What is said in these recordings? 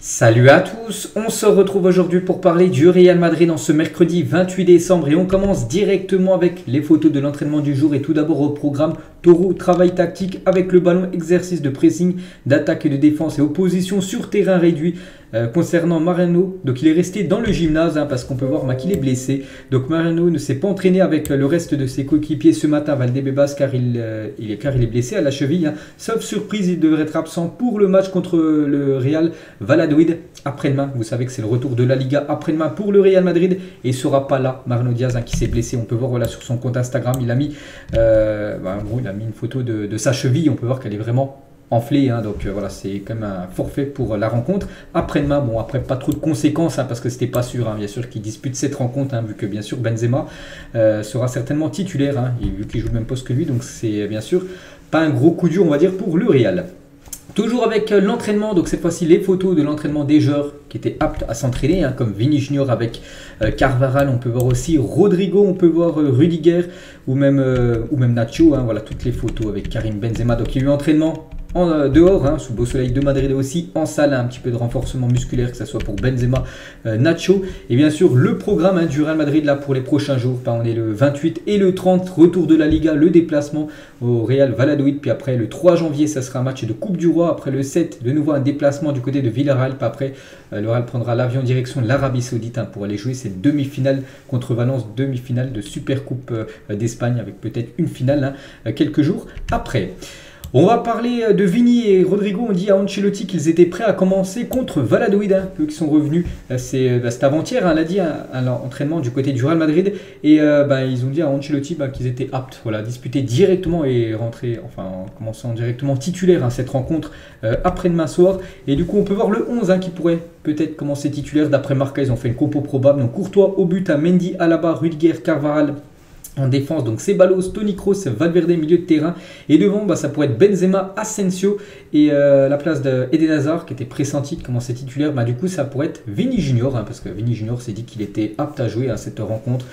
Salut à tous, on se retrouve aujourd'hui pour parler du Real Madrid en ce mercredi 28 décembre et on commence directement avec les photos de l'entraînement du jour et tout d'abord au programme Taureau, travail tactique avec le ballon, exercice de pressing, d'attaque et de défense et opposition sur terrain réduit. Concernant Mariano, donc il est resté dans le gymnase parce qu'on peut voir qu'il est blessé. Donc Mariano ne s'est pas entraîné avec le reste de ses coéquipiers ce matin, Valdebebas, car il est blessé à la cheville. Sauf surprise, il devrait être absent pour le match contre le Real Valladolid après-demain. Vous savez que c'est le retour de la Liga après-demain pour le Real Madrid et il ne sera pas là. Mariano Diaz qui s'est blessé, on peut voir sur son compte Instagram, il a mis, en gros, il a mis une photo de sa cheville, on peut voir qu'elle est vraiment enflé, donc voilà, c'est quand même un forfait pour la rencontre. Après-demain, bon, après pas trop de conséquences parce que c'était pas sûr, bien sûr, qu'il dispute cette rencontre, vu que bien sûr Benzema sera certainement titulaire, et vu qu'il joue le même poste que lui, donc c'est bien sûr pas un gros coup dur, on va dire, pour le Real. Toujours avec l'entraînement, donc cette fois-ci les photos de l'entraînement des joueurs qui étaient aptes à s'entraîner, comme Vini Junior avec Carvajal, on peut voir aussi Rodrigo, on peut voir Rudiger ou même Nacho, voilà toutes les photos avec Karim Benzema. Donc il y a eu entraînement dehors, sous beau soleil de Madrid et aussi en salle, un petit peu de renforcement musculaire, que ce soit pour Benzema, Nacho. Et bien sûr, le programme du Real Madrid là pour les prochains jours. On est le 28 et le 30, retour de la Liga, le déplacement au Real Valladolid. Puis après, le 3 janvier, ça sera un match de Coupe du Roi. Après le 7, de nouveau un déplacement du côté de Villarreal. Puis après, le Real prendra l'avion en direction de l'Arabie Saoudite pour aller jouer cette demi-finale contre Valence, demi-finale de Super Coupe d'Espagne, avec peut-être une finale quelques jours après. On va parler de Vini et Rodrigo. On dit à Ancelotti qu'ils étaient prêts à commencer contre Valladolid, eux qui sont revenus, c'est avant-hier, l'a dit, à l'entraînement du côté du Real Madrid. Et ils ont dit à Ancelotti qu'ils étaient aptes à disputer directement et rentrer, en commençant directement titulaire cette rencontre après-demain soir. Et du coup, on peut voir le 11 qui pourrait peut-être commencer titulaire. D'après Marca, ils ont fait une compo probable. Donc Courtois au but, à Mendy, Alaba, Rudiger, Carvajal. En défense, donc Ceballos, Toni Kroos, Valverde milieu de terrain. Et devant, ça pourrait être Benzema, Asensio et la place d'Eden Hazard qui était pressenti de commencer titulaire. Du coup, ça pourrait être Vini Junior, parce que Vini Junior s'est dit qu'il était apte à jouer à cette rencontre.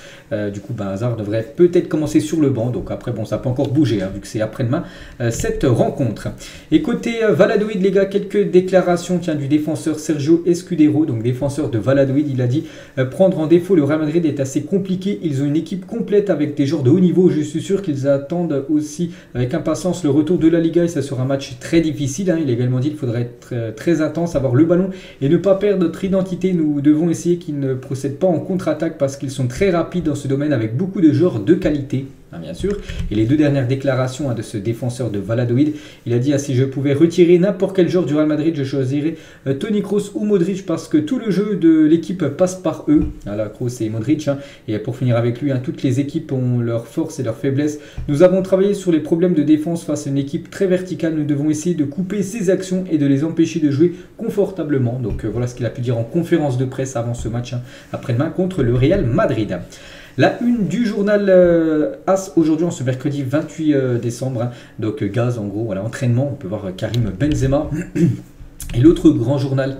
Du coup, Hazard devrait peut-être commencer sur le banc. Donc après, ça peut encore bouger, vu que c'est après-demain cette rencontre. Et côté Valladolid, les gars, quelques déclarations du défenseur Sergio Escudero, donc défenseur de Valladolid. Il a dit prendre en défaut le Real Madrid est assez compliqué. Ils ont une équipe complète avec des joueurs de haut niveau. Je suis sûr qu'ils attendent aussi avec impatience le retour de la Liga et ça sera un match très difficile. Il a également dit qu'il faudrait être très intense, avoir le ballon et ne pas perdre notre identité. Nous devons essayer qu'ils ne procèdent pas en contre-attaque parce qu'ils sont très rapides dans ce domaine avec beaucoup de joueurs de qualité. Bien sûr. Et les deux dernières déclarations de ce défenseur de Valladolid, il a dit si je pouvais retirer n'importe quel joueur du Real Madrid, je choisirais Toni Kroos ou Modric parce que tout le jeu de l'équipe passe par eux. Kroos et Modric. Et pour finir avec lui, toutes les équipes ont leurs forces et leurs faiblesses. Nous avons travaillé sur les problèmes de défense face à une équipe très verticale. Nous devons essayer de couper ses actions et de les empêcher de jouer confortablement. Donc voilà ce qu'il a pu dire en conférence de presse avant ce match après-demain contre le Real Madrid. La une du journal AS aujourd'hui, en ce mercredi 28 décembre. Donc Gaz, en gros, entraînement. On peut voir Karim Benzema. Et l'autre grand journal,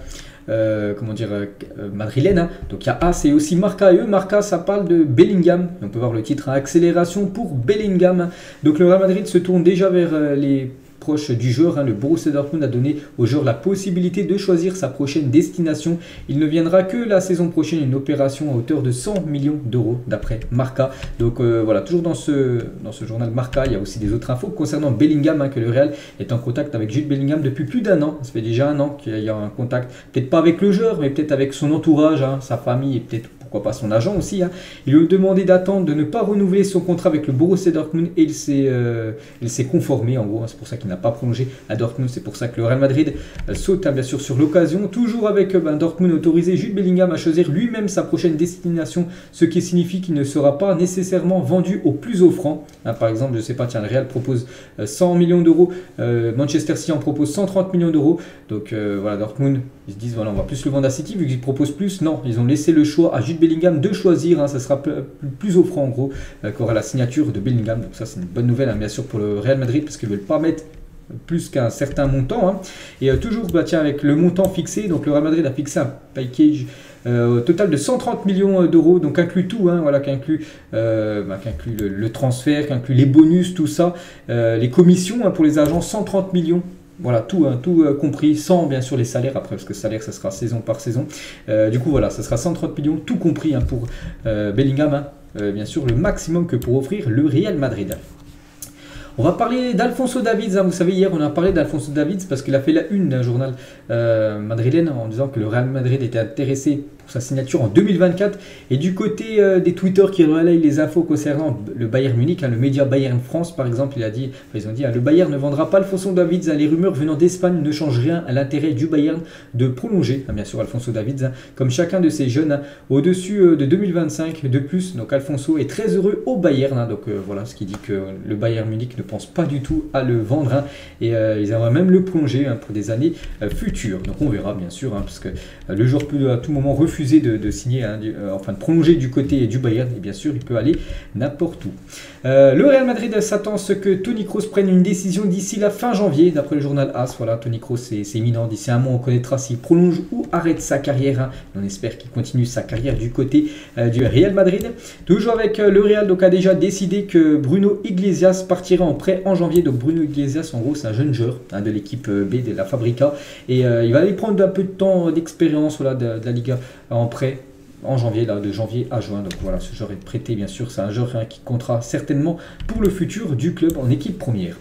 madrilène. Donc il y a AS et aussi Marca. Et eux, Marca, ça parle de Bellingham. Et on peut voir le titre accélération pour Bellingham. Donc le Real Madrid se tourne déjà vers les proche du joueur. Le Borussia Dortmund a donné au joueur la possibilité de choisir sa prochaine destination. Il ne viendra que la saison prochaine, une opération à hauteur de 100 millions d'euros d'après Marca. Donc voilà, toujours dans ce journal Marca, il y a aussi des autres infos concernant Bellingham, que le Real est en contact avec Jude Bellingham depuis plus d'un an. Ça fait déjà un an qu'il y a un contact, peut-être pas avec le joueur, mais peut-être avec son entourage, sa famille et peut-être pourquoi pas son agent aussi. Il lui a demandé d'attendre, de ne pas renouveler son contrat avec le Borussia Dortmund et il s'est conformé en gros. C'est pour ça qu'il n'a pas prolongé à Dortmund. C'est pour ça que le Real Madrid saute bien sûr sur l'occasion. Toujours avec Dortmund autorisé Jude Bellingham à choisir lui-même sa prochaine destination, ce qui signifie qu'il ne sera pas nécessairement vendu au plus offrant. Par exemple, je sais pas, le Real propose 100 millions d'euros, Manchester City en propose 130 millions d'euros. Donc voilà, Dortmund, ils se disent on va plus le vendre à City vu qu'ils proposent plus. Non, ils ont laissé le choix à Jude Bellingham de choisir, ça sera plus offrant en gros qu'aura la signature de Bellingham. Donc ça c'est une bonne nouvelle bien sûr pour le Real Madrid parce qu'ils ne veulent pas mettre plus qu'un certain montant. Et toujours avec le montant fixé, donc le Real Madrid a fixé un package total de 130 millions d'euros, donc inclut tout, qui inclut le transfert, qui inclut les bonus, tout ça, les commissions pour les agents, 130 millions voilà, tout, hein, tout compris, sans bien sûr les salaires après, parce que salaire, ça sera saison par saison. Du coup, voilà, ça sera 130 millions, tout compris hein, pour Bellingham. Hein. Bien sûr, le maximum que pour offrir le Real Madrid. On va parler d'Alphonso Davies. Hein. Vous savez, hier, on a parlé d'Alphonso Davies parce qu'il a fait la une d'un journal madrilène en disant que le Real Madrid était intéressé pour sa signature en 2024. Et du côté des Twitter qui relayent les infos concernant le Bayern Munich, hein, le média Bayern France, par exemple, ils ont dit le Bayern ne vendra pas Alphonso Davies. Hein. Les rumeurs venant d'Espagne ne changent rien à l'intérêt du Bayern de prolonger, hein, bien sûr, Alphonso Davies, hein, comme chacun de ces jeunes, hein, au-dessus de 2025. De plus, donc Alphonso est très heureux au Bayern. Hein, donc voilà, ce qui dit que le Bayern Munich ne pense pas du tout à le vendre. Hein, et ils aimeraient même le prolonger hein, pour des années futures. Donc on verra, bien sûr, hein, parce que le joueur peut à tout moment refuser de signer, hein, enfin de prolonger du côté du Bayern, et bien sûr il peut aller n'importe où. Le Real Madrid s'attend à ce que Toni Kroos prenne une décision d'ici la fin janvier, d'après le journal AS. Voilà, Toni Kroos c'est imminent, d'ici un mois on connaîtra s'il prolonge ou arrête sa carrière. Hein. On espère qu'il continue sa carrière du côté du Real Madrid. Toujours avec le Real, donc a déjà décidé que Bruno Iglesias partirait en prêt en janvier. Donc Bruno Iglesias en gros c'est un jeune joueur hein, de l'équipe B de la Fabrica, et il va aller prendre un peu de temps d'expérience voilà, de la Liga en prêt en janvier, là, de janvier à juin. Donc voilà, ce joueur est prêté, bien sûr. C'est un joueur hein, qui comptera certainement pour le futur du club en équipe première.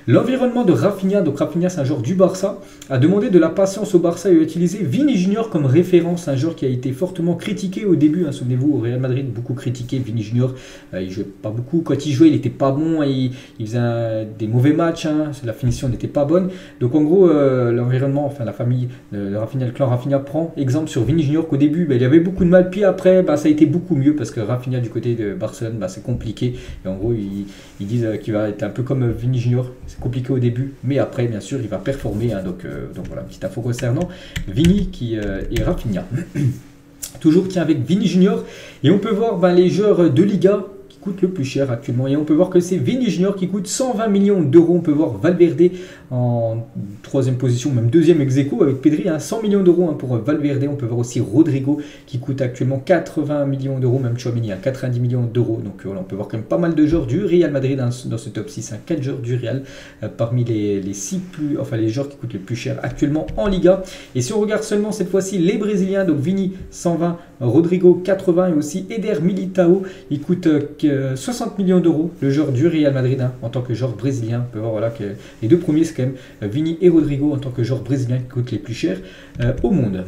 L'environnement de Rafinha, donc Rafinha c'est un joueur du Barça, a demandé de la patience au Barça et a utilisé Vini Junior comme référence, un joueur qui a été fortement critiqué au début, hein, souvenez-vous au Real Madrid, beaucoup critiqué Vini Junior, il jouait pas beaucoup, quand il jouait il n'était pas bon, il faisait des mauvais matchs, hein, la finition n'était pas bonne, donc en gros l'environnement, enfin la famille de Rafinha, le clan Rafinha prend exemple sur Vini Junior qu'au début il avait beaucoup de mal, puis après ça a été beaucoup mieux parce que Rafinha du côté de Barcelone c'est compliqué, et en gros ils disent qu'il va être un peu comme Vini Junior. C'est compliqué au début, mais après, bien sûr, il va performer. Hein, donc voilà, petite info concernant Vini et Rafinha. Toujours tiens avec Vini Junior. Et on peut voir les joueurs de Liga qui coûtent le plus cher actuellement. Et on peut voir que c'est Vini Junior qui coûte 120 millions d'euros. On peut voir Valverde en troisième position, même deuxième ex-aequo avec Pedri, hein, 100 millions d'euros hein, pour Valverde. On peut voir aussi Rodrigo qui coûte actuellement 80 millions d'euros, même Tchouaméni à 90 millions d'euros. Donc voilà, on peut voir quand même pas mal de joueurs du Real Madrid hein, dans ce top 6, hein, 4 joueurs du Real parmi les joueurs qui coûtent le plus cher actuellement en Liga. Et si on regarde seulement cette fois-ci les Brésiliens, donc Vini 120, Rodrigo 80 et aussi Eder Militao, il coûte 60 millions d'euros, le joueur du Real Madrid hein, en tant que joueur brésilien. On peut voir voilà, que les deux premiers c'est quand même Vini et Rodrigo en tant que joueurs brésiliens qui coûtent les plus chers au monde.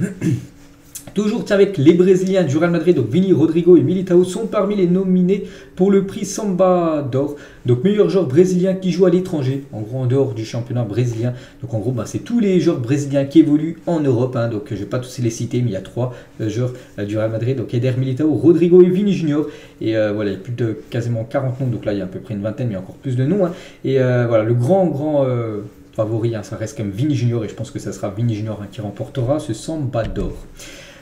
Toujours avec les Brésiliens du Real Madrid, donc Vini, Rodrigo et Militao sont parmi les nominés pour le prix Samba d'or, donc meilleur joueur brésilien qui joue à l'étranger, en gros en dehors du championnat brésilien. Donc en gros c'est tous les joueurs brésiliens qui évoluent en Europe, hein, donc je ne vais pas tous les citer, mais il y a 3 joueurs du Real Madrid, donc Eder Militao, Rodrigo et Vini Junior, et voilà, il y a plus de quasiment 40 noms, donc là il y a à peu près une vingtaine, mais encore plus de noms, hein, et voilà, le grand favori, hein, ça reste quand même Vini Junior, et je pense que ça sera Vini Junior hein, qui remportera ce Samba d'or.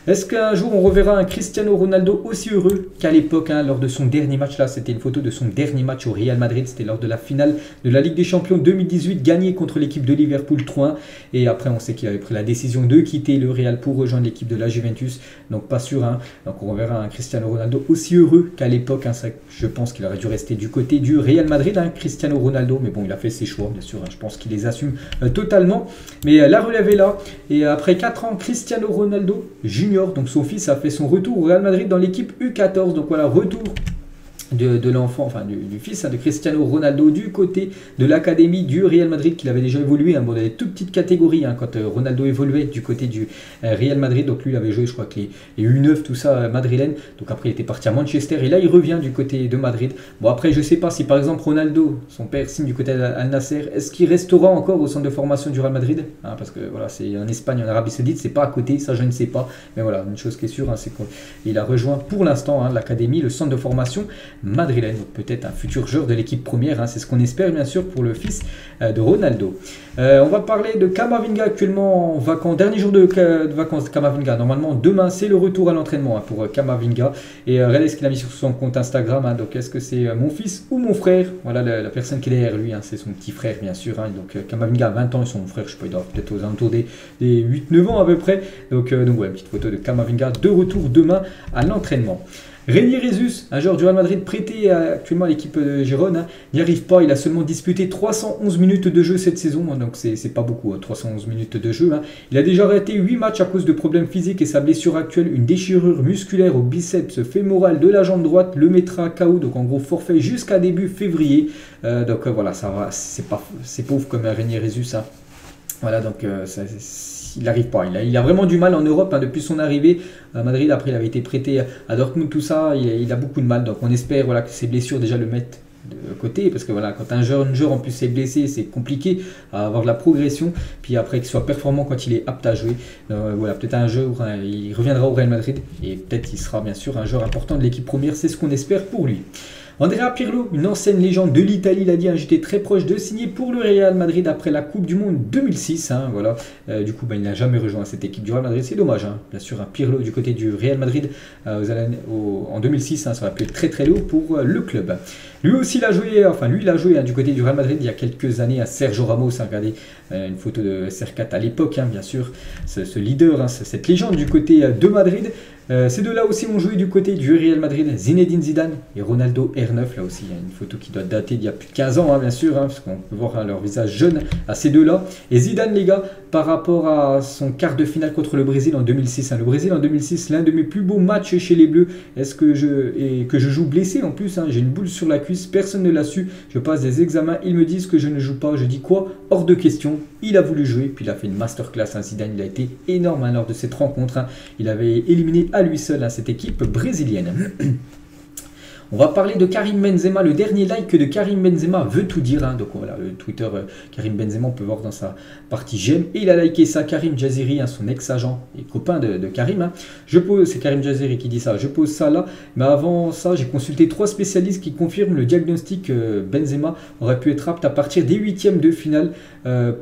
Est-ce qu'un jour on reverra un Cristiano Ronaldo aussi heureux qu'à l'époque hein, lors de son dernier match? Là, c'était une photo de son dernier match au Real Madrid. C'était lors de la finale de la Ligue des Champions 2018, gagnée contre l'équipe de Liverpool 3-1. Et après, on sait qu'il avait pris la décision de quitter le Real pour rejoindre l'équipe de la Juventus. Donc pas sûr. Hein. Donc on reverra un Cristiano Ronaldo aussi heureux qu'à l'époque. Hein. Je pense qu'il aurait dû rester du côté du Real Madrid, hein, Cristiano Ronaldo. Mais bon, il a fait ses choix, bien sûr. Hein. Je pense qu'il les assume totalement. Mais la relève est là. Et après 4 ans, Cristiano Ronaldo Junior, donc son fils, a fait son retour au Real Madrid dans l'équipe U14. Donc voilà, retour de l'enfant, enfin du fils hein, de Cristiano Ronaldo du côté de l'académie du Real Madrid, qu'il avait déjà évolué hein, bon, dans les toutes petites catégories hein, quand Ronaldo évoluait du côté du Real Madrid. Donc lui il avait joué je crois que les U9 tout ça madrilène, donc après il était parti à Manchester et là il revient du côté de Madrid. Bon après je sais pas si par exemple Ronaldo, son père signe du côté d'Al Nasser, est-ce qu'il restera encore au centre de formation du Real Madrid hein, parce que voilà c'est en Espagne, en Arabie Saoudite, c'est pas à côté, ça je ne sais pas, mais voilà une chose qui est sûre hein, c'est qu'il a rejoint pour l'instant hein, l'académie, le centre de formation madrilène, donc peut-être un futur joueur de l'équipe première, hein, c'est ce qu'on espère bien sûr pour le fils de Ronaldo. On va parler de Camavinga actuellement en vacances, dernier jour de vacances de Camavinga. Normalement demain c'est le retour à l'entraînement hein, pour Camavinga, et regardez ce qu'il a mis sur son compte Instagram, hein, donc est-ce que c'est mon fils ou mon frère? Voilà la personne qui est derrière lui, hein, c'est son petit frère bien sûr, hein, donc Camavinga a 20 ans et son frère je sais pas, il doit peut-être aux alentours des 8-9 ans à peu près, donc ouais, une petite photo de Camavinga de retour demain à l'entraînement. Rémi Rezus, un joueur du Real Madrid prêté actuellement à l'équipe de Gérone, n'y arrive pas. Il a seulement disputé 311 minutes de jeu cette saison, donc c'est pas beaucoup, 311 minutes de jeu. Il a déjà arrêté 8 matchs à cause de problèmes physiques et sa blessure actuelle, une déchirure musculaire au biceps fémoral de la jambe droite, le mettra KO, donc en gros forfait jusqu'à début février. Donc voilà, ça va, c'est pauvre comme Rémi Rezus. Voilà, donc il n'arrive pas. Il a vraiment du mal en Europe depuis son arrivée à Madrid. Après, il avait été prêté à Dortmund, tout ça. Il a beaucoup de mal. Donc, on espère voilà, que ses blessures déjà le mettent de côté. Parce que voilà, quand un jeune joueur en plus est blessé, c'est compliqué à avoir de la progression. Puis après, qu'il soit performant quand il est apte à jouer. Voilà, peut-être un jour, il reviendra au Real Madrid. Et peut-être il sera bien sûr un joueur important de l'équipe première. C'est ce qu'on espère pour lui. Andrea Pirlo, une ancienne légende de l'Italie, l'a dit, j'étais très proche de signer pour le Real Madrid après la Coupe du Monde 2006. Voilà. Du coup, il n'a jamais rejoint cette équipe du Real Madrid. C'est dommage. Bien sûr, un Pirlo du côté du Real Madrid en 2006, ça aurait pu être très très lourd pour le club. Lui aussi, il a joué du côté du Real Madrid il y a quelques années à Sergio Ramos. Regardez une photo de CR4 à l'époque, bien sûr. Ce leader, cette légende du côté de Madrid. Ces deux-là aussi ont joué du côté du Real Madrid, Zinedine Zidane et Ronaldo R9. Là aussi, il y a une photo qui doit dater d'il y a plus de 15 ans, bien sûr, parce qu'on peut voir leur visage jeune à ces deux-là. Et Zidane, les gars, par rapport à son quart de finale contre le Brésil en 2006. Le Brésil en 2006, l'un de mes plus beaux matchs chez les Bleus. Est-ce que je joue blessé en plus, j'ai une boule sur la cuisse, personne ne l'a su. Je passe des examens, ils me disent que je ne joue pas. Je dis quoi? Hors de question. Il a voulu jouer, puis il a fait une masterclass. Zidane, il a été énorme lors de cette rencontre. Il avait éliminé à lui seul cette équipe brésilienne. On va parler de Karim Benzema. Le dernier like de Karim Benzema veut tout dire. Donc voilà, le Twitter Karim Benzema, on peut voir dans sa partie j'aime. Et il a liké ça. Karim Jaziri, son ex-agent et copain de Karim. C'est Karim Jaziri qui dit ça. Je pose ça là. Mais avant ça, j'ai consulté 3 spécialistes qui confirment le diagnostic. Benzema aurait pu être apte à partir des 8e de finale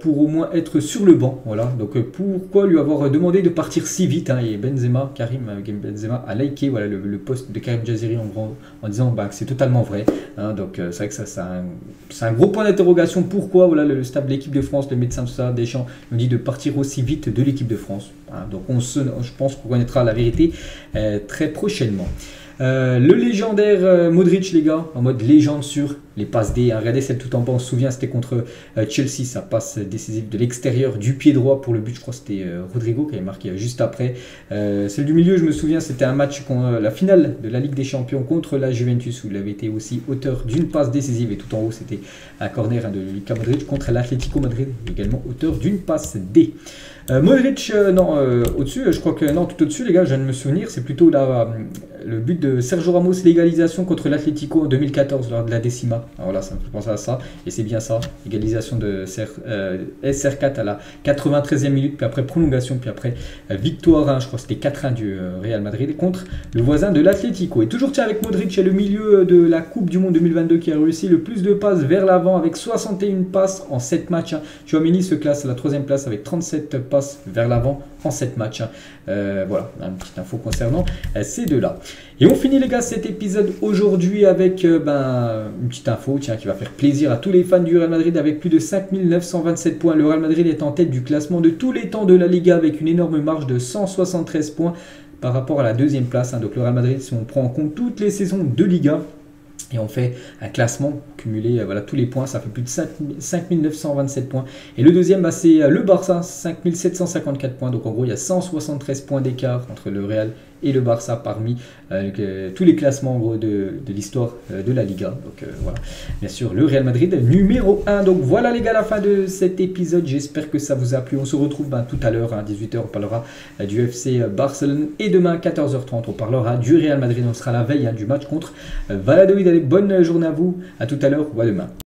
pour au moins être sur le banc. Voilà. Donc pourquoi lui avoir demandé de partir si vite, et Karim Benzema a liké voilà, le post de Karim Jaziri en disant que c'est totalement vrai. Donc c'est vrai que ça c'est un gros point d'interrogation. Pourquoi voilà, le staff de l'équipe de France, le médecin de ça, Deschamps, nous dit de partir aussi vite de l'équipe de France. Donc je pense qu'on connaîtra la vérité très prochainement. Le légendaire Modric, les gars, en mode légende sur les passes D. Regardez celle tout en bas, on se souvient, c'était contre Chelsea, sa passe décisive de l'extérieur du pied droit pour le but. Je crois que c'était Rodrigo qui avait marqué juste après. Celle du milieu, je me souviens, c'était un match, la finale de la Ligue des Champions contre la Juventus, où il avait été aussi auteur d'une passe décisive. Et tout en haut, c'était un corner de Luka Modric contre l'Atlético Madrid, également auteur d'une passe D. Modric, au-dessus, je crois que non, tout au-dessus, les gars, je viens de me souvenir, c'est plutôt le but de Sergio Ramos, l'égalisation contre l'Atlético en 2014 lors de la décima. Alors là, ça me fait penser à ça, et c'est bien ça, égalisation de SR4 à la 93e minute, puis après prolongation, puis après victoire, je crois que c'était 4-1 du Real Madrid contre le voisin de l'Atlético. Et toujours tiens avec Modric, le milieu de la Coupe du Monde 2022 qui a réussi le plus de passes vers l'avant avec 61 passes en 7 matchs. Tchouaméni se classe à la 3e place avec 37 passes vers l'avant en 7 matchs. Voilà, une petite info concernant ces deux-là. Et on finit les gars cet épisode aujourd'hui avec une petite info qui va faire plaisir à tous les fans du Real Madrid avec plus de 5927 points. Le Real Madrid est en tête du classement de tous les temps de la Liga avec une énorme marge de 173 points par rapport à la 2e place. Donc le Real Madrid, si on prend en compte toutes les saisons de Liga, et on fait un classement cumulé, voilà tous les points, ça fait plus de 5927 points. Et le deuxième, c'est le Barça, 5754 points. Donc en gros, il y a 173 points d'écart entre le Real et le Barça parmi tous les classements en gros, de l'histoire de la Liga. Donc voilà, bien sûr, le Real Madrid numéro 1. Donc voilà les gars, la fin de cet épisode. J'espère que ça vous a plu. On se retrouve tout à l'heure, à 18h, on parlera du FC Barcelone. Et demain, 14h30, on parlera du Real Madrid. On sera la veille du match contre Valladolid. Allez, bonne journée à vous. À tout à l'heure ou à demain.